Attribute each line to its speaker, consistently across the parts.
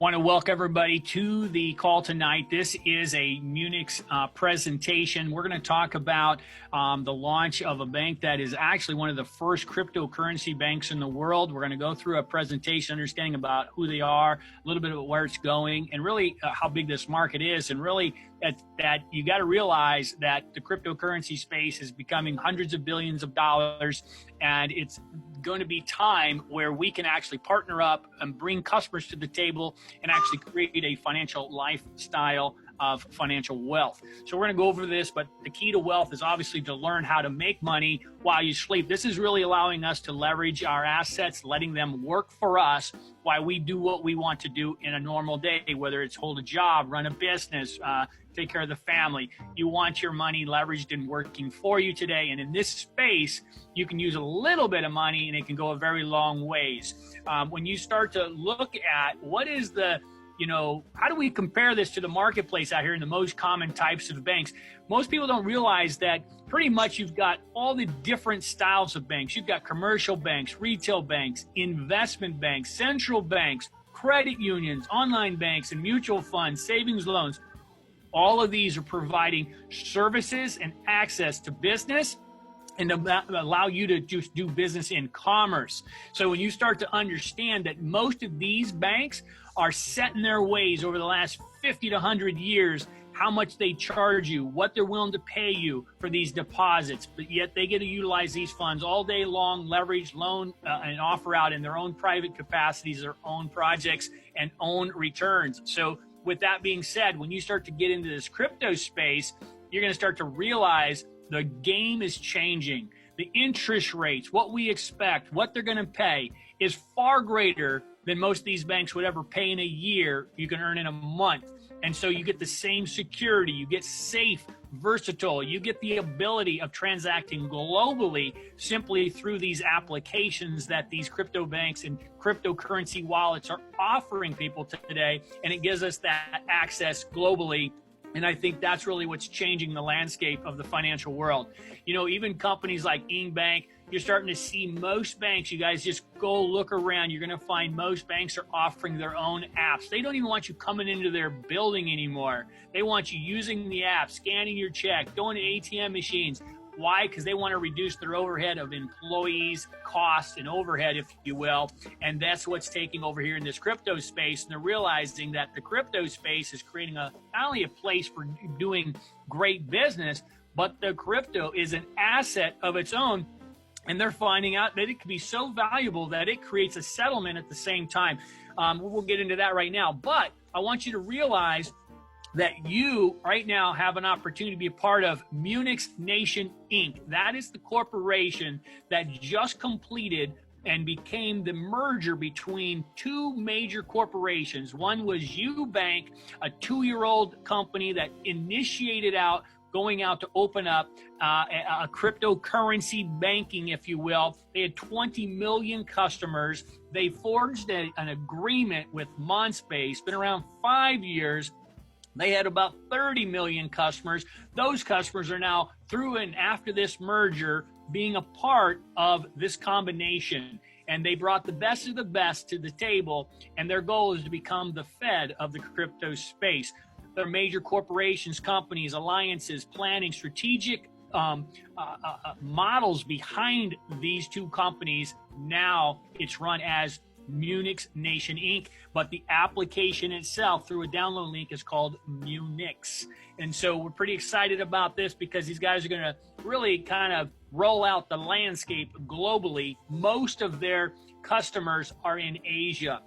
Speaker 1: Want to welcome everybody to the call tonight. This is a Munich's presentation. We're going to talk about the launch of a bank that is actually one of the first cryptocurrency banks in the world. We're going to go through a presentation, understanding about who they are, a little bit about where it's going, and really how big this market is. And really that you got to realize that the cryptocurrency space is becoming hundreds of billions of dollars, and it's going to be time where we can actually partner up and bring customers to the table and actually create a financial lifestyle of financial wealth. So we're going to go over this, but the key to wealth is obviously to learn how to make money while you sleep. This is really allowing us to leverage our assets, letting them work for us while we do what we want to do in a normal day, whether it's hold a job, run a business, take care of the family. You want your money leveraged and working for you today. And in this space, you can use a little bit of money and it can go a very long ways. When you start to look at what is how do we compare this to the marketplace out here in the most common types of banks? Most people don't realize that pretty much you've got all the different styles of banks. You've got commercial banks, retail banks, investment banks, central banks, credit unions, online banks, and mutual funds, savings loans. All of these are providing services and access to business and allow you to just do business in commerce. So when you start to understand that most of these banks are set in their ways over the last 50 to 100 years, how much they charge you, what they're willing to pay you for these deposits, but yet they get to utilize these funds all day long, leverage, loan, and offer out in their own private capacities, their own projects, and own returns. So with that being said, when you start to get into this crypto space, you're going to start to realize the game is changing. The interest rates, what we expect, what they're going to pay is far greater than most of these banks would ever pay in a year. You can earn in a month. And so you get the same security, you get safe, versatile, you get the ability of transacting globally simply through these applications that these crypto banks and cryptocurrency wallets are offering people today. And it gives us that access globally. And I think that's really what's changing the landscape of the financial world. You know, even companies like Bank, you're starting to see most banks, you guys just go look around, you're going to find most banks are offering their own apps. They don't even want you coming into their building anymore. They want you using the app, scanning your check, going to ATM machines. Why? Because they want to reduce their overhead of employees, costs, and overhead, if you will. And that's what's taking over here in this crypto space. And they're realizing that the crypto space is creating not only a place for doing great business, but the crypto is an asset of its own. And they're finding out that it can be so valuable that it creates a settlement at the same time. We'll get into that right now. But I want you to realize that you right now have an opportunity to be a part of Munich's Nation Inc. That is the corporation that just completed and became the merger between two major corporations. One was Bank, a 2-year-old company that initiated going out to open up a cryptocurrency banking, if you will. They had 20 million customers. They forged an agreement with MonSpace, been around 5 years. They had about 30 million customers. Those customers are now through and after this merger being a part of this combination. And they brought the best of the best to the table. And their goal is to become the Fed of the crypto space. There are major corporations, companies, alliances, planning, strategic models behind these two companies. Now it's run as Munich's Nation Inc., but the application itself through a download link is called Munich's. And so we're pretty excited about this because these guys are going to really kind of roll out the landscape globally. Most of their customers are in Asia.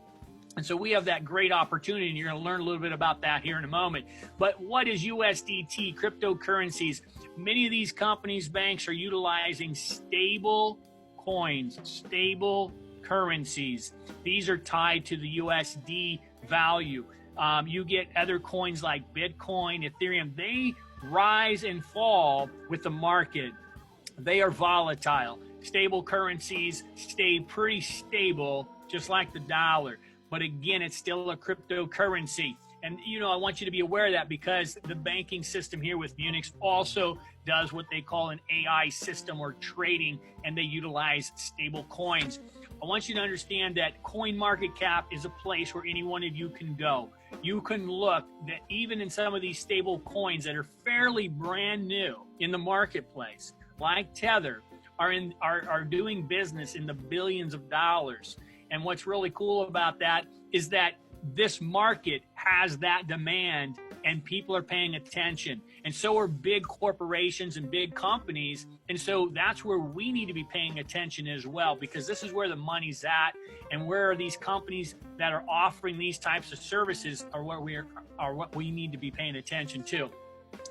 Speaker 1: And so we have that great opportunity, and you're going to learn a little bit about that here in a moment. But what is USDT, cryptocurrencies? Many of these companies, banks are utilizing stable coins, stable currencies. These are tied to the USD value. You get other coins like Bitcoin, Ethereum. They rise and fall with the market. They are volatile. Stable currencies stay pretty stable, just like the dollar. But again, it's still a cryptocurrency. And, I want you to be aware of that because the banking system here with Munich's also does what they call an AI system or trading, and they utilize stable coins. I want you to understand that CoinMarketCap is a place where any one of you can go. You can look that even in some of these stable coins that are fairly brand new in the marketplace, like Tether, are doing business in the billions of dollars. And what's really cool about that is that this market has that demand and people are paying attention. And so are big corporations and big companies. And so that's where we need to be paying attention as well, because this is where the money's at, and where are these companies that are offering these types of services are what we need to be paying attention to.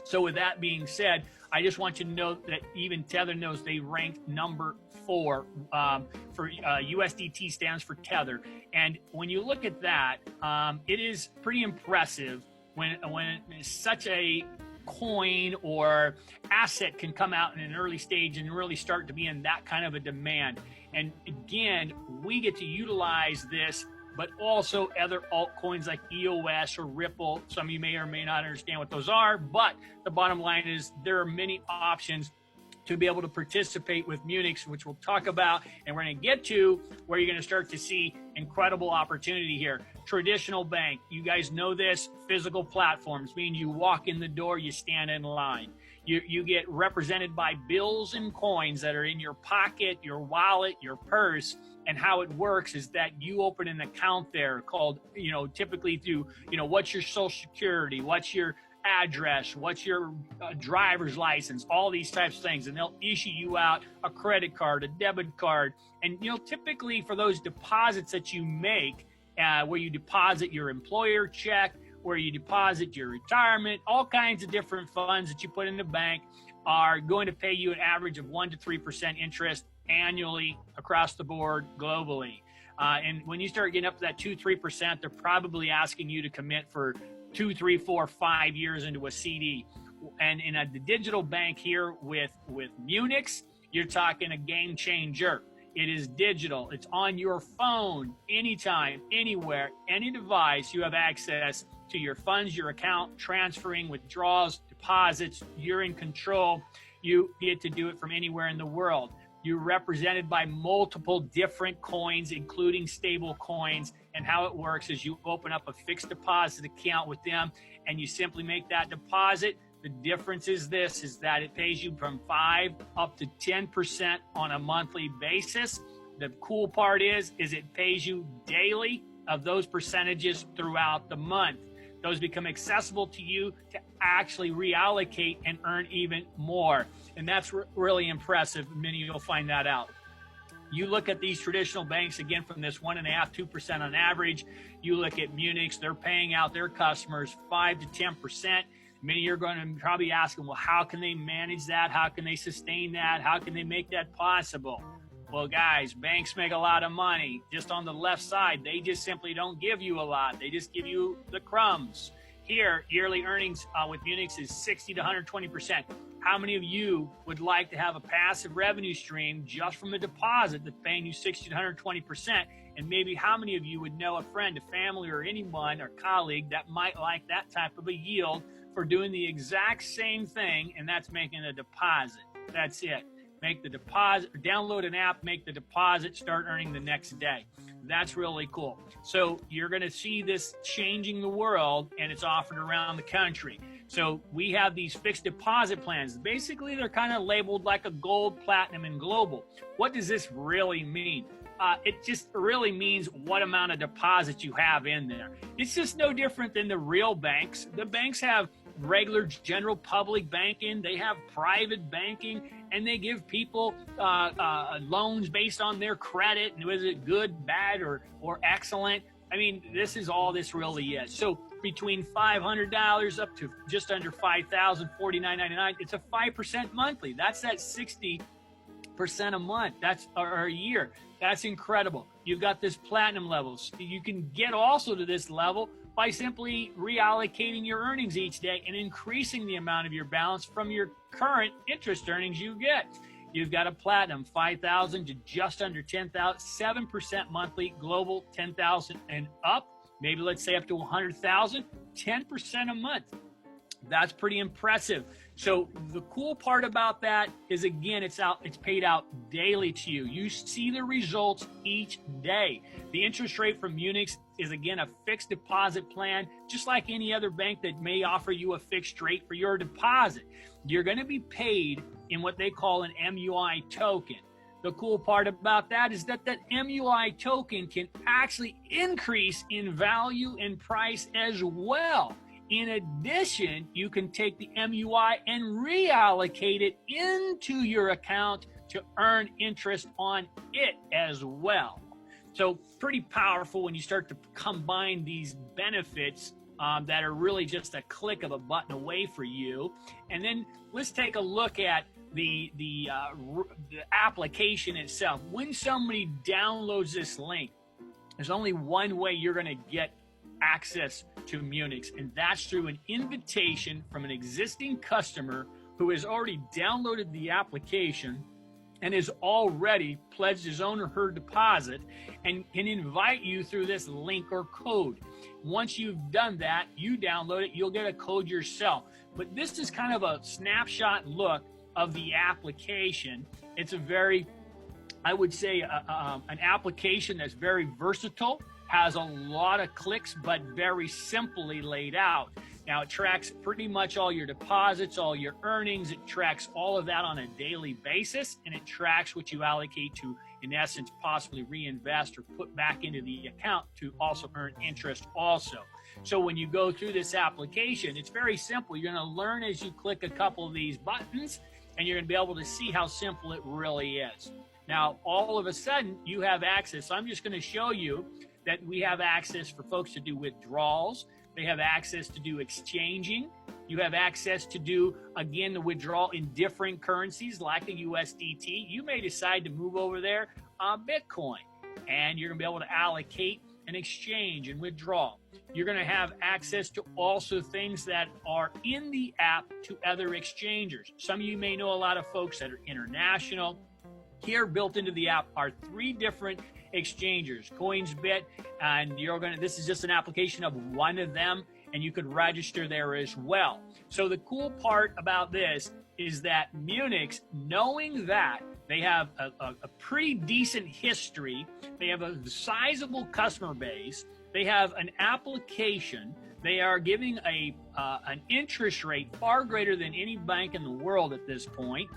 Speaker 1: So with that being said, I just want you to know that even Tether knows they ranked number 4 for USDT stands for Tether. And when you look at that, it is pretty impressive when such a coin or asset can come out in an early stage and really start to be in that kind of a demand. And again, we get to utilize this, but also other altcoins like EOS or Ripple. Some of you may or may not understand what those are, but the bottom line is there are many options to be able to participate with Munix, which we'll talk about, and we're going to get to where you're going to start to see incredible opportunity here. Traditional bank, you guys know this, physical platforms, meaning you walk in the door, you stand in line. You get represented by bills and coins that are in your pocket, your wallet, your purse. And how it works is that you open an account there called, typically through, what's your social security, what's your address, what's your driver's license, all these types of things. And they'll issue you out a credit card, a debit card. And, typically for those deposits that you make, where you deposit your employer check, where you deposit your retirement, all kinds of different funds that you put in the bank are going to pay you an average of 1% to 3% interest annually across the board globally. And when you start getting up to that 2-3%, they're probably asking you to commit for 2, 3, 4, 5 years into a CD. And in the digital bank here with Munix, you're talking a game changer. It is digital. It's on your phone, anytime, anywhere, any device. You have access to your funds, your account, transferring, withdrawals, deposits. You're in control. You get to do it from anywhere in the world. You're represented by multiple different coins, including stable coins. And how it works is you open up a fixed deposit account with them and you simply make that deposit. The difference is that it pays you from 5 up to 10% on a monthly basis. The cool part is it pays you daily of those percentages throughout the month. Those become accessible to you to actually reallocate and earn even more. And that's really impressive. Many of you will find that out. You look at these traditional banks, again, from this 1.5%, 2% on average. You look at Munix, they're paying out their customers 5 to 10%. Many of you are going to probably asking, well, how can they manage that? How can they sustain that? How can they make that possible? Well, guys, banks make a lot of money. Just on the left side, they just simply don't give you a lot. They just give you the crumbs. Here, yearly earnings with Munix is 60 to 120%. How many of you would like to have a passive revenue stream just from a deposit that's paying you 60 to 120%? And maybe how many of you would know a friend, a family, or anyone or colleague that might like that type of a yield for doing the exact same thing, and that's making a deposit? That's it. Make the deposit, download an app, make the deposit, start earning the next day. That's really cool. So you're going to see this changing the world, and it's offered around the country. So we have these fixed deposit plans. Basically, they're kind of labeled like a gold, platinum, and global. What does this really mean? It just really means what amount of deposit you have in there. It's just no different than the real banks. The banks have regular general public banking, they have private banking, and they give people loans based on their credit. And was it good, bad, or excellent? I mean, this is all this really is. So between $500 up to just under $5,000, $49.99, it's a 5% monthly. That's that 60% a month. That's or a year. That's incredible. You've got this platinum levels. You can get also to this level by simply reallocating your earnings each day and increasing the amount of your balance from your current interest earnings you get. You've got a platinum, 5,000 to just under 10,000, 7% monthly, global 10,000 and up. Maybe let's say up to 100,000, 10% a month. That's pretty impressive. So the cool part about that is, again, it's paid out daily to you. You see the results each day. The interest rate from Munich is, again, a fixed deposit plan, just like any other bank that may offer you a fixed rate for your deposit. You're going to be paid in what they call an MUI token. The cool part about that is that that MUI token can actually increase in value and price as well. In addition, you can take the MUI and reallocate it into your account to earn interest on it as well. So pretty powerful when you start to combine these benefits that are really just a click of a button away for you. And then let's take a look at the application itself. When somebody downloads this link, there's only one way you're going to get access to Munich, and that's through an invitation from an existing customer who has already downloaded the application and has already pledged his own or her deposit and can invite you through this link or code. Once you've done that, you download it, you'll get a code yourself. But this is kind of a snapshot look of the application. It's a very, I would say, an application that's very versatile, has a lot of clicks, but very simply laid out. Now, it tracks pretty much all your deposits, all your earnings. It tracks all of that on a daily basis, and it tracks what you allocate to, in essence, possibly reinvest or put back into the account to also earn interest also. So when you go through this application, it's very simple. You're going to learn as you click a couple of these buttons, and you're going to be able to see how simple it really is. Now, all of a sudden, you have access. So I'm just going to show you that we have access for folks to do withdrawals. They have access to do exchanging. You have access to do, again, the withdrawal in different currencies like a USDT. You may decide to move over there on Bitcoin, and you're going to be able to allocate and exchange and withdraw. You're going to have access to also things that are in the app to other exchangers. Some of you may know a lot of folks that are international. Here, built into the app, are 3 different exchangers, CoinsBit, and this is just an application of one of them, and you could register there as well. So the cool part about this is that Munich, knowing that they have a pretty decent history, they have a sizable customer base, they have an application, they are giving an interest rate far greater than any bank in the world at this point,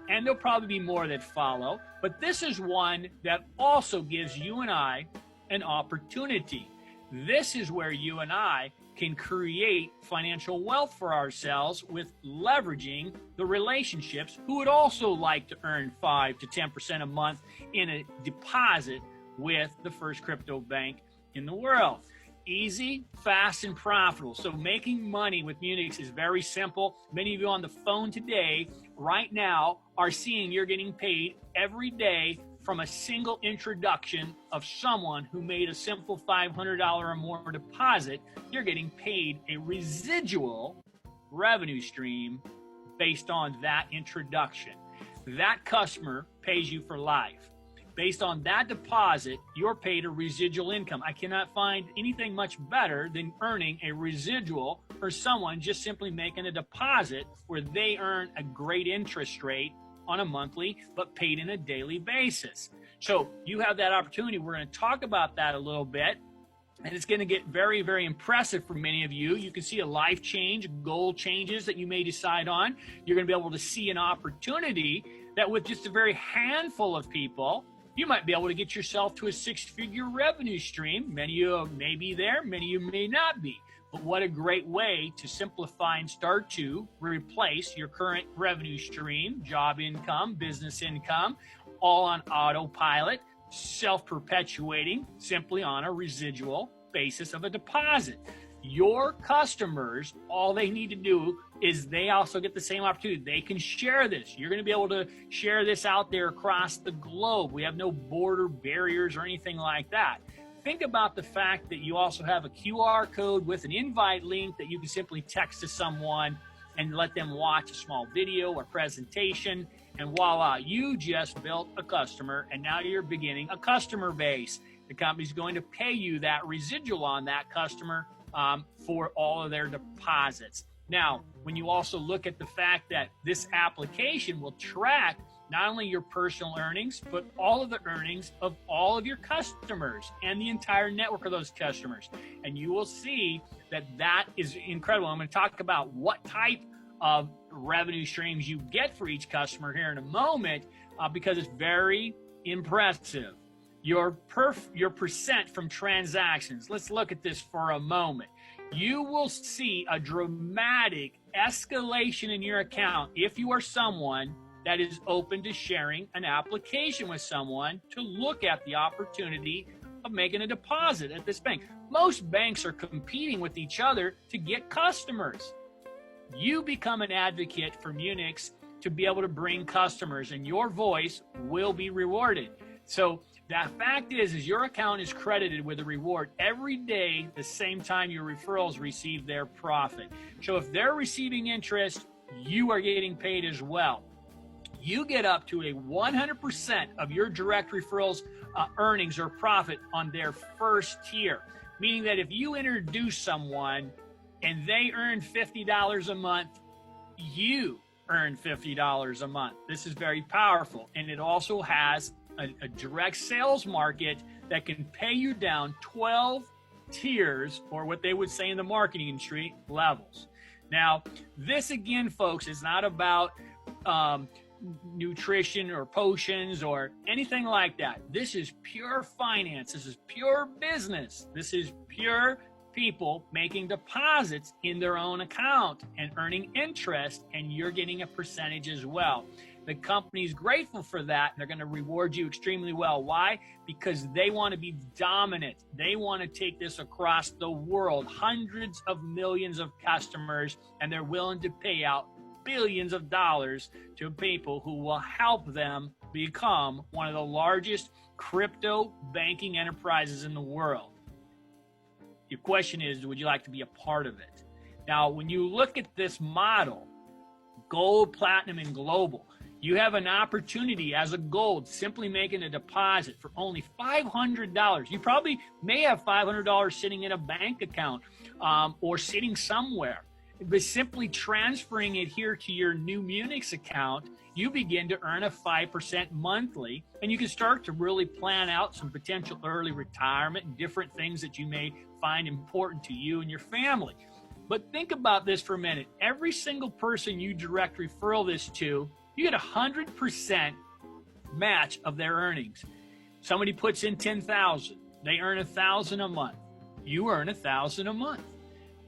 Speaker 1: and there'll probably be more that follow. But this is one that also gives you and I an opportunity. This is where you and I can create financial wealth for ourselves with leveraging the relationships who would also like to earn 5 to 10% a month in a deposit with the first crypto bank in the world. Easy, fast, and profitable. So making money with Munich is very simple. Many of you on the phone today, right now, are seeing you're getting paid every day from a single introduction of someone who made a simple $500 or more deposit. You're getting paid a residual revenue stream based on that introduction. That customer pays you for life. Based on that deposit, you're paid a residual income. I cannot find anything much better than earning a residual for someone just simply making a deposit where they earn a great interest rate on a monthly but paid in a daily basis. So you have that opportunity. We're going to talk about that a little bit, and it's going to get very, very impressive for many of you. You can see a life change, goal changes that you may decide on. You're going to be able to see an opportunity that with just a very handful of people, you might be able to get yourself to a 6-figure revenue stream. Many of you may be there, many of you may not be. But what a great way to simplify and start to replace your current revenue stream, job income, business income, all on autopilot, self-perpetuating, simply on a residual basis of a deposit. Your customers, all they need to do is they also get the same opportunity. They can share this. You're going to be able to share this out there across the globe. We have no border barriers or anything like that. Think about the fact that you also have a QR code with an invite link that you can simply text to someone and let them watch a small video or presentation, and voila, you just built a customer, and now you're beginning a customer base. The company's going to pay you that residual on that customer for all of their deposits. Now, when you also look at the fact that this application will track not only your personal earnings, but all of the earnings of all of your customers and the entire network of those customers. And you will see that that is incredible. I'm going to talk about what type of revenue streams you get for each customer here in a moment, because it's very impressive. Your percent from transactions. Let's look at this for a moment. You will see a dramatic escalation in your account if you are someone that is open to sharing an application with someone to look at the opportunity of making a deposit at this bank. Most banks are competing with each other to get customers. You become an advocate for Munix to be able to bring customers, and your voice will be rewarded. So the fact is your account is credited with a reward every day the same time your referrals receive their profit. So if they're receiving interest, you are getting paid as well. You get up to a 100% of your direct referrals earnings or profit on their first tier, meaning that if you introduce someone and they earn $50 a month, you earn $50 a month. This is very powerful, and it also has a direct sales market that can pay you down 12 tiers, or what they would say in the marketing industry, levels. Now, this again, folks, is not about nutrition or potions or anything like that. This is pure finance. This is pure business. This is pure people making deposits in their own account and earning interest, and you're getting a percentage as well. The company's grateful for that, and they're going to reward you extremely well. Why? Because they want to be dominant. They want to take this across the world, hundreds of millions of customers, and they're willing to pay out billions of dollars to people who will help them become one of the largest crypto banking enterprises in the world. Your question is, would you like to be a part of it? Now, when you look at this model, gold, platinum, and global, you have an opportunity as a gold, simply making a deposit for only $500. You probably may have $500 sitting in a bank account or sitting somewhere. But simply transferring it here to your new Munix account, you begin to earn a 5% monthly, and you can start to really plan out some potential early retirement and different things that you may find important to you and your family. But think about this for a minute. Every single person you direct referral this to, you get 100% match of their earnings. Somebody puts in $10,000, they earn $1,000 a month. You earn $1,000 a month.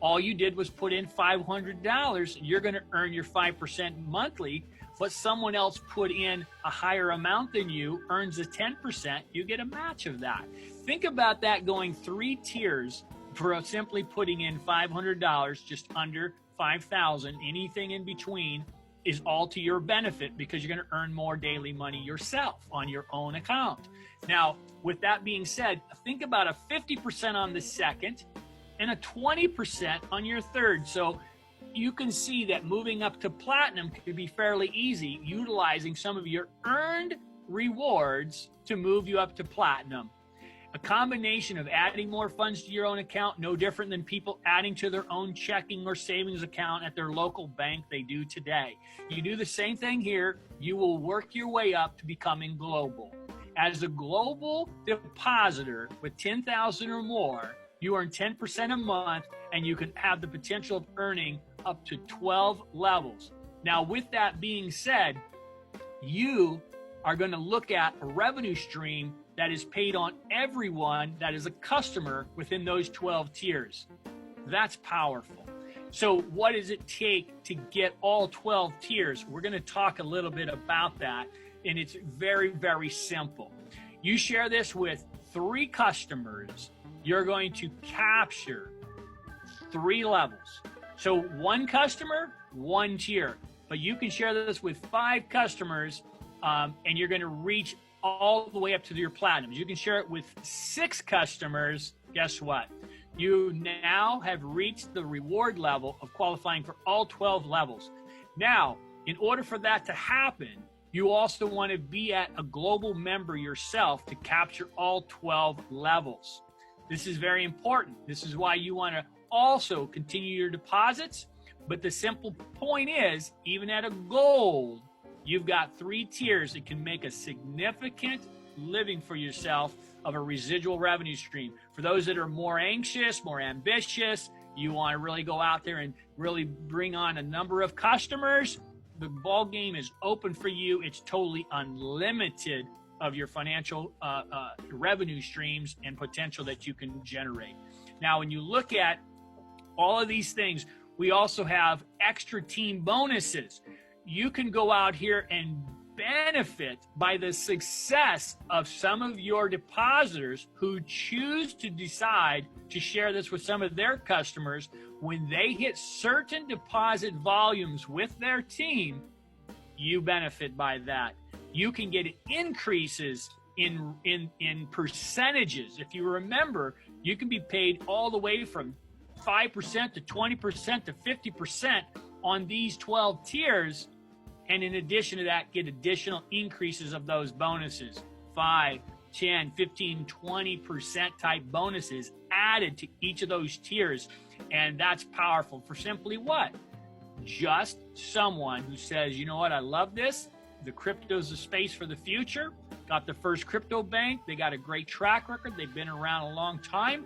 Speaker 1: All you did was put in $500, you're going to earn your 5% monthly, but someone else put in a higher amount than you, earns a 10%, you get a match of that. Think about that going 3 tiers for simply putting in $500, just under $5,000. Anything in between is all to your benefit because you're going to earn more daily money yourself on your own account. Now, with that being said, think about a 50% on the second, and a 20% on your third. So you can see that moving up to platinum could be fairly easy, utilizing some of your earned rewards to move you up to platinum. A combination of adding more funds to your own account, no different than people adding to their own checking or savings account at their local bank they do today. You do the same thing here, you will work your way up to becoming global. As a global depositor with $10,000 or more, you earn 10% a month, and you can have the potential of earning up to 12 levels. Now, with that being said, you are going to look at a revenue stream that is paid on everyone that is a customer within those 12 tiers. That's powerful. So what does it take to get all 12 tiers? We're going to talk a little bit about that, and it's very, very simple. You share this with 3 customers, you're going to capture 3 levels. So 1 customer, 1 tier. But you can share this with 5 customers, and you're going to reach all the way up to your platinums. You can share it with 6 customers. Guess what? You now have reached the reward level of qualifying for all 12 levels. Now, in order for that to happen, you also want to be at a global member yourself to capture all 12 levels. This is very important. This is why you want to also continue your deposits, But the simple point is, even at a gold, you've got 3 tiers that can make a significant living for yourself of a residual revenue stream. For those that are more anxious, more ambitious, you want to really go out there and really bring on a number of customers, the ball game is open for you. It's totally unlimited of your financial revenue streams and potential that you can generate. Now, when you look at all of these things, we also have extra team bonuses. You can go out here and benefit by the success of some of your depositors who choose to decide to share this with some of their customers. When they hit certain deposit volumes with their team, you benefit by that. You can get increases in percentages. If you remember, you can be paid all the way from 5% to 20% to 50% on these 12 tiers. And in addition to that, get additional increases of those bonuses, 5, 10, 15, 20% type bonuses added to each of those tiers. And that's powerful for simply what? Just someone who says, you know what, I love this. The crypto's the space for the future. Got the first crypto bank. They got a great track record. They've been around a long time.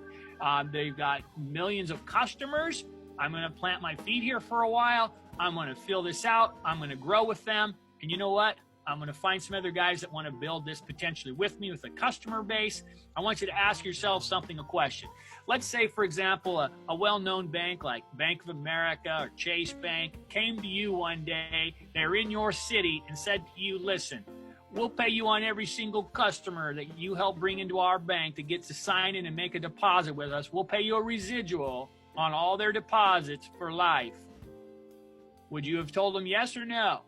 Speaker 1: They've got millions of customers. I'm going to plant my feet here for a while. I'm going to fill this out. I'm going to grow with them. And you know what? I'm going to find some other guys that want to build this potentially with me with a customer base. I want you to ask yourself a question. Let's say, for example, a well-known bank like Bank of America or Chase Bank came to you one day. They're in your city and said to you, listen, we'll pay you on every single customer that you help bring into our bank that gets to sign in and make a deposit with us. We'll pay you a residual on all their deposits for life. Would you have told them yes or no?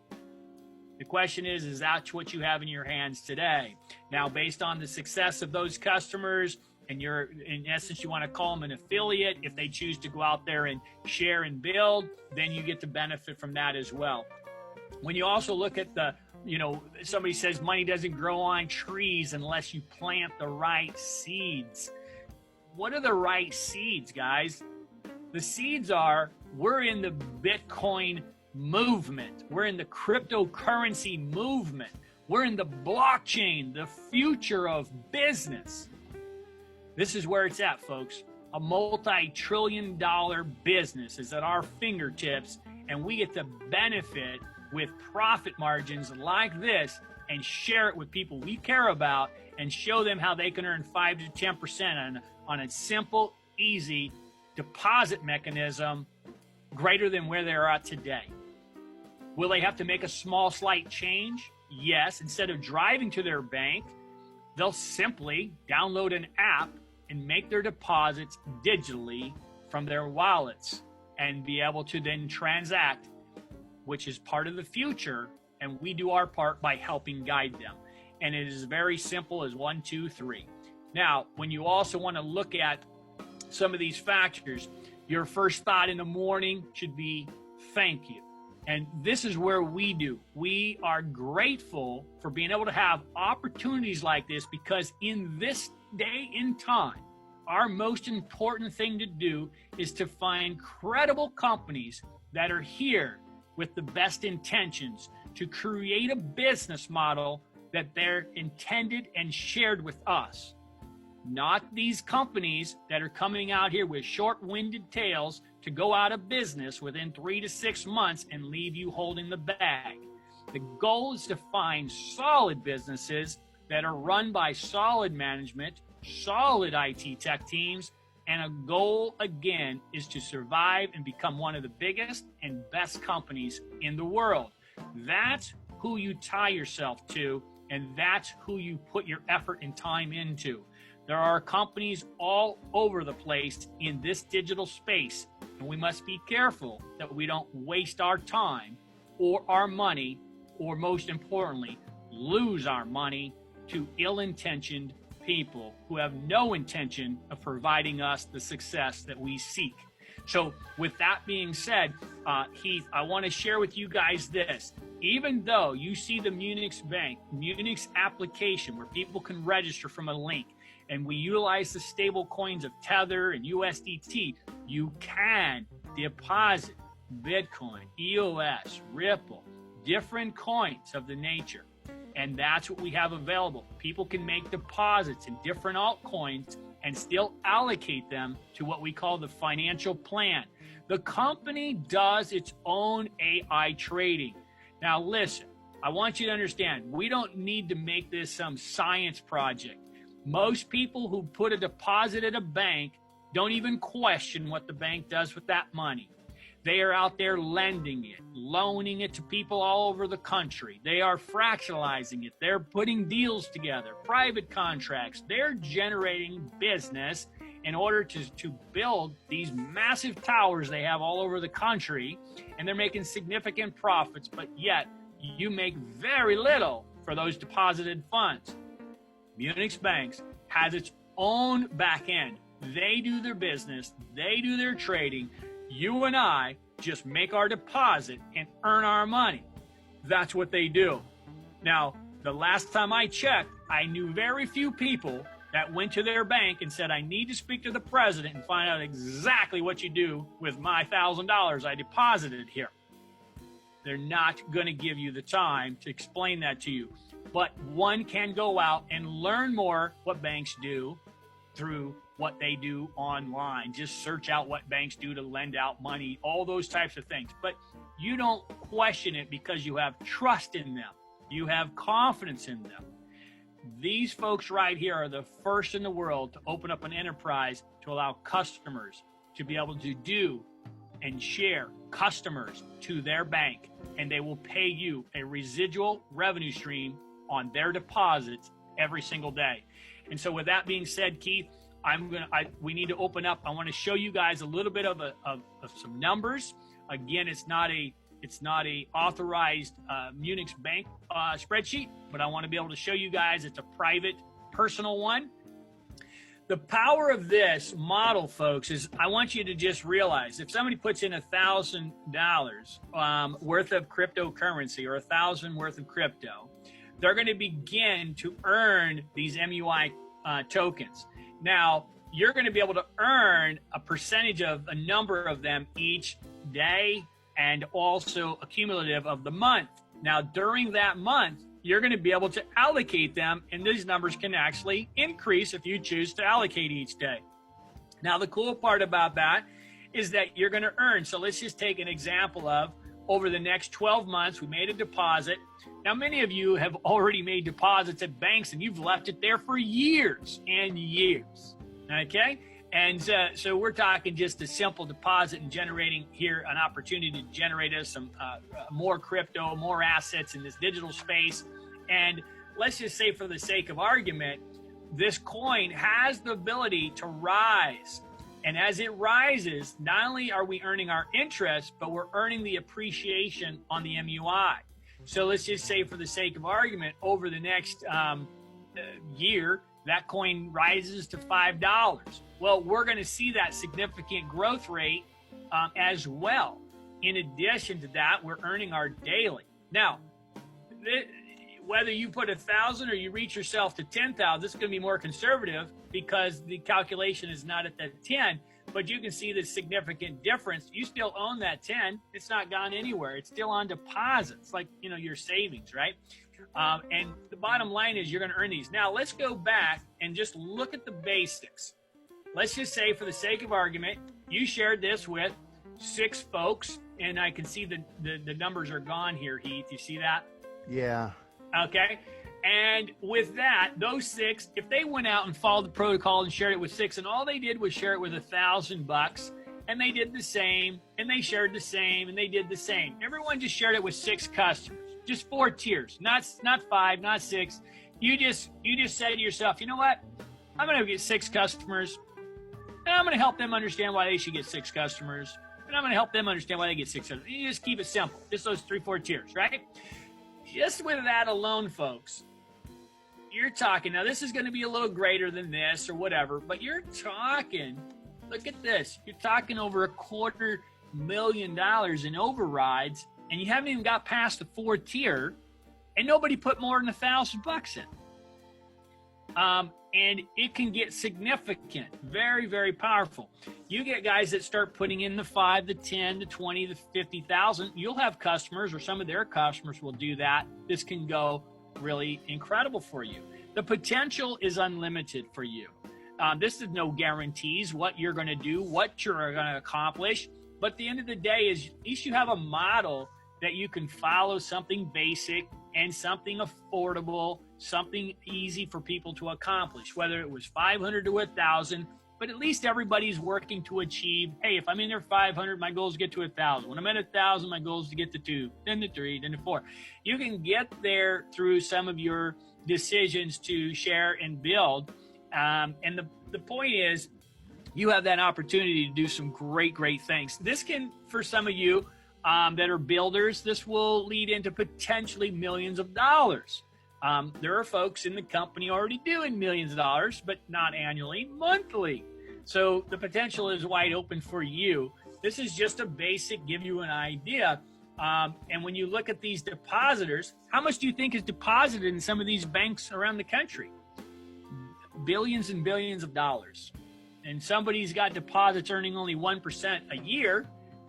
Speaker 1: The question is that what you have in your hands today? Now, based on the success of those customers, and you're, in essence, you want to call them an affiliate. If they choose to go out there and share and build, then you get to benefit from that as well. When you also look at the, somebody says money doesn't grow on trees unless you plant the right seeds. What are the right seeds, guys? The seeds are, we're in the Bitcoin movement. We're in the cryptocurrency movement. We're in the blockchain, the future of business. This is where it's at, folks. A multi-trillion-dollar business is at our fingertips, and we get to benefit with profit margins like this and share it with people we care about and show them how they can earn 5 to 10% on a simple, easy deposit mechanism greater than where they're at today. Will they have to make a small, slight change? Yes. Instead of driving to their bank, they'll simply download an app and make their deposits digitally from their wallets and be able to then transact, which is part of the future. And we do our part by helping guide them. And it is very simple as 1, 2, 3. Now, when you also want to look at some of these factors, your first thought in the morning should be thank you. And this is where we are grateful for being able to have opportunities like this, because in this day and time, our most important thing to do is to find credible companies that are here with the best intentions to create a business model that they're intended and shared with us. Not these companies that are coming out here with short-winded tales to go out of business within 3 to 6 months and leave you holding the bag. The goal is to find solid businesses that are run by solid management, solid IT tech teams, and a goal, again, is to survive and become one of the biggest and best companies in the world. That's who you tie yourself to, and that's who you put your effort and time into. There are companies all over the place in this digital space, and we must be careful that we don't waste our time or our money, or most importantly, lose our money to ill-intentioned people who have no intention of providing us the success that we seek. So with that being said, Heath, I want to share with you guys this. Even though you see the Munich's application where people can register from a link, and we utilize the stable coins of Tether and USDT, you can deposit Bitcoin, EOS, Ripple, different coins of the nature. And that's what we have available. People can make deposits in different altcoins and still allocate them to what we call the financial plan. The company does its own AI trading. Now listen, I want you to understand, we don't need to make this some science project. Most people who put a deposit at a bank don't even question what the bank does with that money. They are out there lending it, loaning it to people all over the country. They are fractionalizing it. They're putting deals together, private contracts. They're generating business in order to build these massive towers they have all over the country, and they're making significant profits, but yet you make very little for those deposited funds. Munich Banks has its own back end. They do their business. They do their trading. You and I just make our deposit and earn our money. That's what they do. Now, the last time I checked, I knew very few people that went to their bank and said, I need to speak to the president and find out exactly what you do with my $1,000 I deposited here. They're not going to give you the time to explain that to you. But one can go out and learn more what banks do through what they do online. Just search out what banks do to lend out money, all those types of things. But you don't question it because you have trust in them. You have confidence in them. These folks right here are the first in the world to open up an enterprise to allow customers to be able to do and share customers to their bank, and they will pay you a residual revenue stream on their deposits every single day. And so with that being said, Keith, we need to open up. I want to show you guys a little bit of some numbers. Again, it's not a authorized Munich Bank spreadsheet, but I want to be able to show you guys it's a private, personal one. The power of this model, folks, is I want you to just realize if somebody puts in $1,000 worth of cryptocurrency or $1,000 worth of crypto, they're going to begin to earn these MUI tokens. Now, you're going to be able to earn a percentage of a number of them each day and also a cumulative of the month. Now, during that month, you're going to be able to allocate them, and these numbers can actually increase if you choose to allocate each day. Now, the cool part about that is that you're going to earn. So let's just take an example of over the next 12 months, we made a deposit. Now, many of you have already made deposits at banks, and you've left it there for years and years, okay? And so we're talking just a simple deposit and generating here an opportunity to generate us some more crypto, more assets in this digital space. And let's just say for the sake of argument, this coin has the ability to rise. And as it rises, not only are we earning our interest, but we're earning the appreciation on the MUI. So let's just say for the sake of argument, over the next year, that coin rises to $5. Well, we're going to see that significant growth rate as well. In addition to that, we're earning our daily. Now, whether you put 1,000 or you reach yourself to 10,000, this is going to be more conservative because the calculation is not at that 10, but you can see the significant difference. You still own that 10. It's not gone anywhere. It's still on deposits, like, you know, your savings, right? And the bottom line is you're going to earn these. Now, let's go back and just look at the basics. Let's just say, for the sake of argument, you shared this with 6 folks, and I can see the numbers are gone here, Heath. You see that?
Speaker 2: Yeah.
Speaker 1: Okay. And with that, those 6, if they went out and followed the protocol and shared it with 6, and all they did was share it with $1,000, and they did the same, and they shared the same, and they did the same. Everyone just shared it with 6 customers, just 4 tiers, not 5, not 6. You just said to yourself, you know what? I'm going to get 6 customers, and I'm going to help them understand why they should get 6 customers, and I'm going to help them understand why they get 6 customers. You just keep it simple, just those 3, 4 tiers, right? Just with that alone, folks, you're talking, now this is going to be a little greater than this or whatever, but you're talking, look at this, you're talking over $250,000 in overrides, and you haven't even got past the 4th tier, and nobody put more than $1,000 in. And it can get significant, very, very powerful. You get guys that start putting in the 5, the 10, the 20, the 50,000. You'll have customers, or some of their customers will do that. This can go really incredible for you. The potential is unlimited for you. This is no guarantees what you're going to do, what you're going to accomplish. But at the end of the day, is at least you have a model that you can follow, something basic and something affordable, something easy for people to accomplish, whether it was 500 to 1,000, but at least everybody's working to achieve, hey, if I'm in there 500, my goal is to get to 1,000. When I'm at 1,000, my goal is to get to 2, then to 3, then to 4. You can get there through some of your decisions to share and build. And the point is, you have that opportunity to do some great, great things. This can, for some of you that are builders, this will lead into potentially millions of dollars. There are folks in the company already doing millions of dollars, but not annually, monthly. So the potential is wide open for you. This is just a basic, give you an idea. And when you look at these depositors, how much do you think is deposited in some of these banks around the country? Billions and billions of dollars. And somebody's got deposits earning only 1% a year,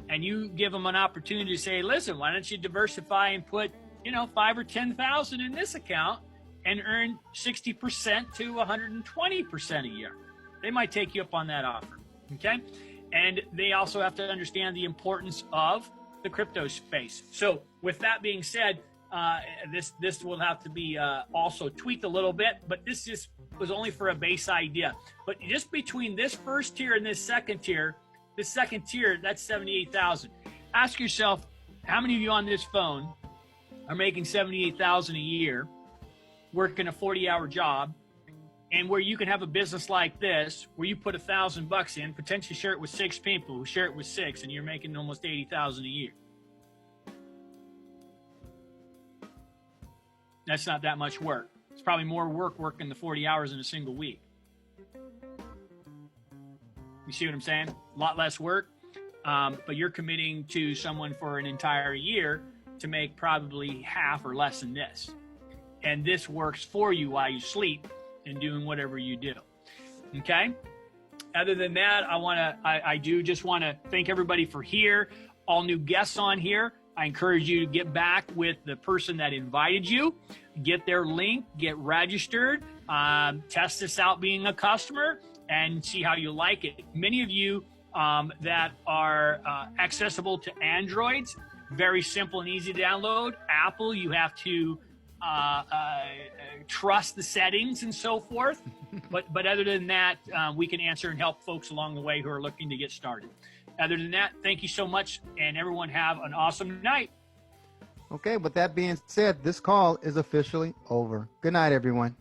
Speaker 1: and you give them an opportunity to say, listen, why don't you diversify and put 5 or 10,000 in this account and earn 60% to 120% a year. They might take you up on that offer, okay? And they also have to understand the importance of the crypto space. So with that being said, this will have to be also tweaked a little bit, but this just was only for a base idea. But just between this first tier and this second tier, that's 78,000. Ask yourself, how many of you on this phone are making 78,000 a year, working a 40-hour job, and where you can have a business like this, where you put $1,000 in, potentially share it with 6 people who share it with 6, and you're making almost 80,000 a year. That's not that much work. It's probably more work working the 40 hours in a single week. You see what I'm saying? A lot less work, but you're committing to someone for an entire year to make probably half or less than this. And this works for you while you sleep and doing whatever you do. Okay? Other than that, I do just want to thank everybody for here. All new guests on here. I encourage you to get back with the person that invited you, get their link, get registered, test this out being a customer, and see how you like it. Many of you that are accessible to Androids, very simple and easy to download. Apple, you have to trust the settings and so forth. But other than that, we can answer and help folks along the way who are looking to get started. Other than that, thank you so much, and everyone have an awesome night.
Speaker 2: Okay, with that being said, this call is officially over. Good night, everyone.